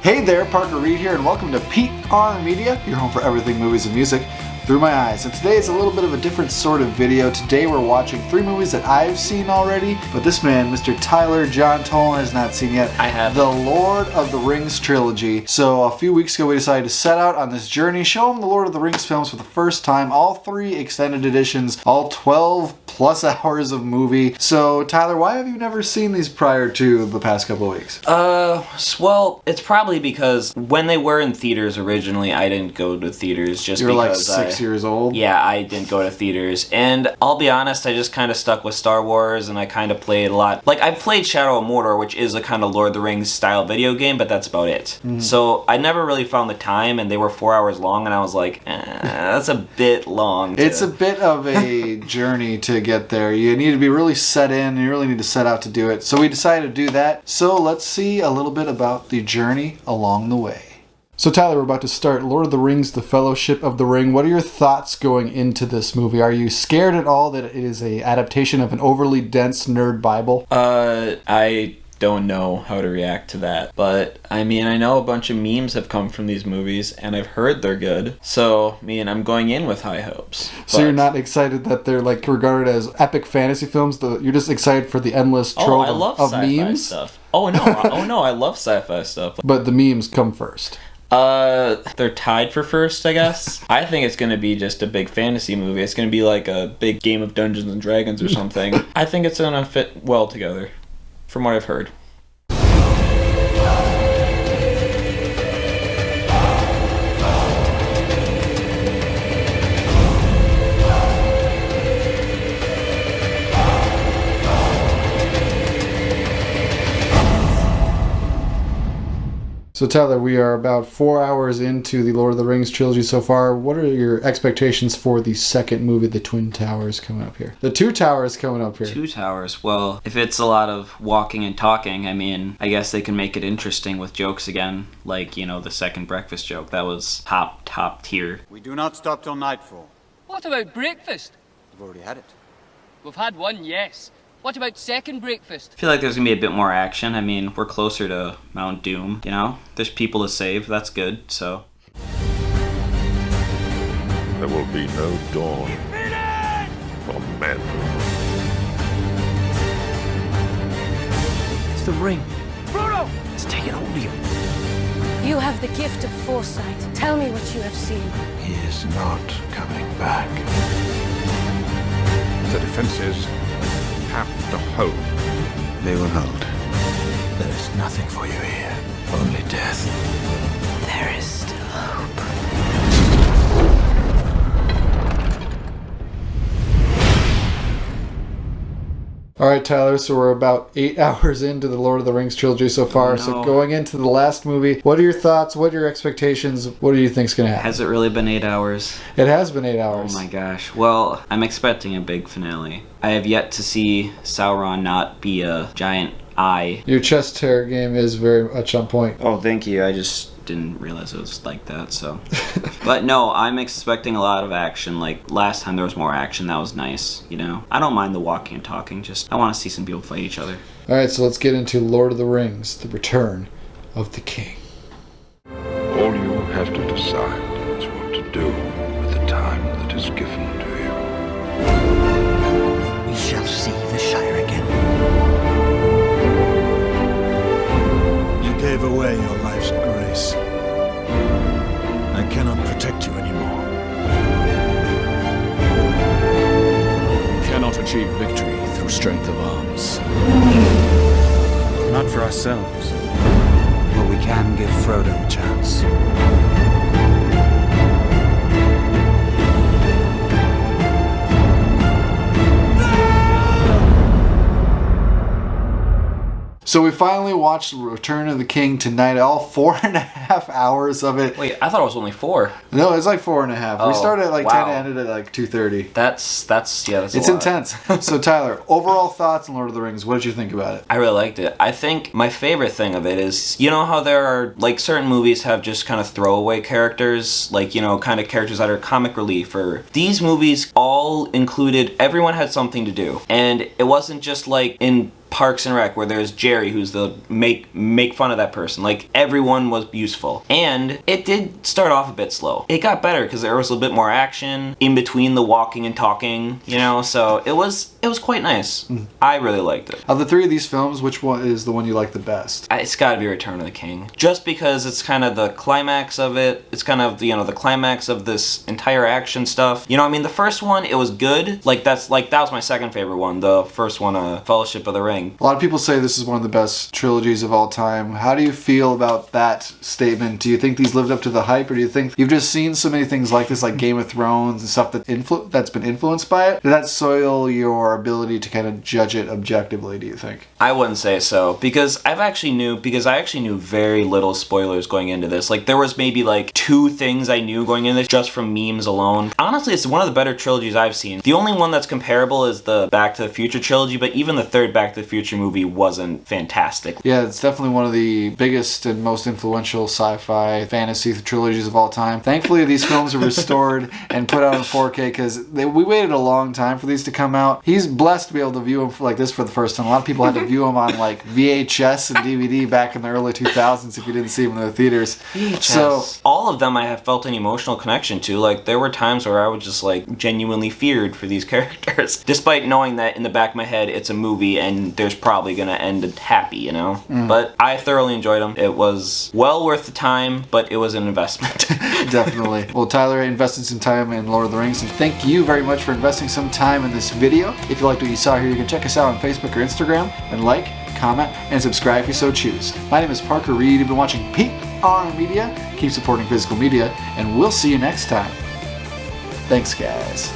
Hey there, Parker Reed here, and welcome to PR Media, your home for everything movies and music through my eyes. And today is a little bit of a different sort of video. Today we're watching 3 movies that I've seen already, but this man, Mr. Tyler Tolan, has not seen yet. I have. The Lord of the Rings Trilogy. So a few weeks ago we decided to set out on this journey, show him the Lord of the Rings films for the first time, all 3 extended editions, all 12 plus hours of movie. So Tyler, why have you never seen these prior to the past couple of weeks? Well, it's probably because when they were in theaters originally, I didn't go to theaters just You were like because 6 years old? Yeah, I didn't go to theaters. And I'll be honest, I just kind of stuck with Star Wars, and I kind of played a lot. Like, I played Shadow of Mordor, which is a kind of Lord of the Rings style video game, but that's about it. So I never really found the time, and they were 4 hours long, and I was like, that's a bit long. It's a bit of a journey to get there. You need to be really set in, you really need to set out to do it. So we decided to do that. So let's see a little bit about the journey along the way. So Tyler, we're about to start Lord of the Rings, The Fellowship of the Ring. What are your thoughts going into this movie? Are you scared at all that it is an adaptation of an overly dense nerd Bible? I don't know how to react to that. But, I mean, I know a bunch of memes have come from these movies, and I've heard they're good. So, I mean, I'm going in with high hopes. So you're not excited that they're like regarded as epic fantasy films? You're just excited for the endless trove I love of sci-fi memes? stuff. Oh no, I love sci-fi stuff. But the memes come first. They're tied for first, I guess. I think it's gonna be just a big fantasy movie. It's gonna be like a big game of Dungeons and Dragons or something. I think it's gonna fit well together, from what I've heard. So Tyler, we are about 4 hours into the Lord of the Rings trilogy so far. What are your expectations for the second movie, The Twin Towers, coming up here? The Two Towers coming up here. Two Towers. Well, if it's a lot of walking and talking, I mean, I guess they can make it interesting with jokes again. Like, you know, the second breakfast joke. That was top tier. We do not stop till nightfall. What about breakfast? We've already had it. We've had one, yes. What about second breakfast? I feel like there's gonna be a bit more action. I mean, we're closer to Mount Doom, you know? There's people to save, that's good, so. There will be no dawn for men. It's the ring. Frodo! It's taking hold of you. You have the gift of foresight. Tell me what you have seen. He is not coming back. The defenses have to hold. They will hold. There is nothing for you here. Only death. There is still hope. All right, Tyler, so we're about 8 hours into the Lord of the Rings trilogy so far. Oh, no. So going into the last movie, what are your thoughts? What are your expectations? What do you think's going to happen? Has it really been 8 hours? It has been 8 hours. Oh my gosh. Well, I'm expecting a big finale. I have yet to see Sauron not be a giant eye. Your chest hair game is very much on point. Oh, thank you. I just didn't realize it was like that, so. But no, I'm expecting a lot of action. Like, last time there was more action. That was nice, you know? I don't mind the walking and talking, just I want to see some people fight each other. All right, so let's get into Lord of the Rings, The Return of the King. All you have to decide is what to do with the time that is given to you. We shall see the Shire again. You gave away your life's grace. I cannot protect you anymore. We cannot achieve victory through strength of arms. Not for ourselves. But we can give Frodo a chance. So we finally watched Return of the King tonight, all 4.5 hours of it. Wait, I thought it was only 4. No, it's like 4.5. Oh, we started at like wow. 10 and ended at like 2:30. That's a It's lot. intense. So Tyler, overall thoughts on Lord of the Rings, what did you think about it? I really liked it. I think my favorite thing of it is, you know how there are, like, certain movies have just kind of throwaway characters, like, you know, kind of characters that are comic relief, or these movies all included, everyone had something to do. And it wasn't just like in Parks and Rec, where there's Jerry, who's the make fun of that person. Like, everyone was useful. And it did start off a bit slow. It got better because there was a bit more action in between the walking and talking, you know, so it was quite nice. I really liked it. Of the three of these films, which one is the one you like the best? It's gotta be Return of the King. Just because it's kind of the climax of it. It's kind of, you know, the climax of this entire action stuff. You know, I mean, the first one, it was good. Like, that was my second favorite one. The first one, Fellowship of the Ring. A lot of people say this is one of the best trilogies of all time. How do you feel about that statement? Do you think these lived up to the hype, or do you think you've just seen so many things like this, like Game of Thrones and stuff that's been influenced by it? Did that soil your ability to kind of judge it objectively, do you think? I wouldn't say so, because I actually knew very little spoilers going into this. Like, there was maybe like 2 things I knew going into this just from memes alone. Honestly, it's one of the better trilogies I've seen. The only one that's comparable is the Back to the Future trilogy, but even the third Back to the Future movie wasn't fantastic. Yeah, it's definitely one of the biggest and most influential sci-fi fantasy trilogies of all time. Thankfully, these films are restored and put out in 4K because we waited a long time for these to come out. He's blessed to be able to view them like this for the first time. A lot of people had to view them on like VHS and DVD back in the early 2000s if you didn't see them in the theaters. VHS. So all of them I have felt an emotional connection to. Like, there were times where I was just like genuinely feared for these characters, despite knowing that in the back of my head it's a movie and there's probably gonna end happy, you know. But I thoroughly enjoyed them. It was well worth the time, but it was an investment. Definitely. Well, Tyler invested some time in Lord of the Rings, and thank you very much for investing some time in this video. If you liked what you saw here, you can check us out on Facebook or Instagram and like, comment, and subscribe if you so choose. My name is Parker Reed. You've been watching PR Media. Keep supporting physical media, and we'll see you next time. Thanks, guys.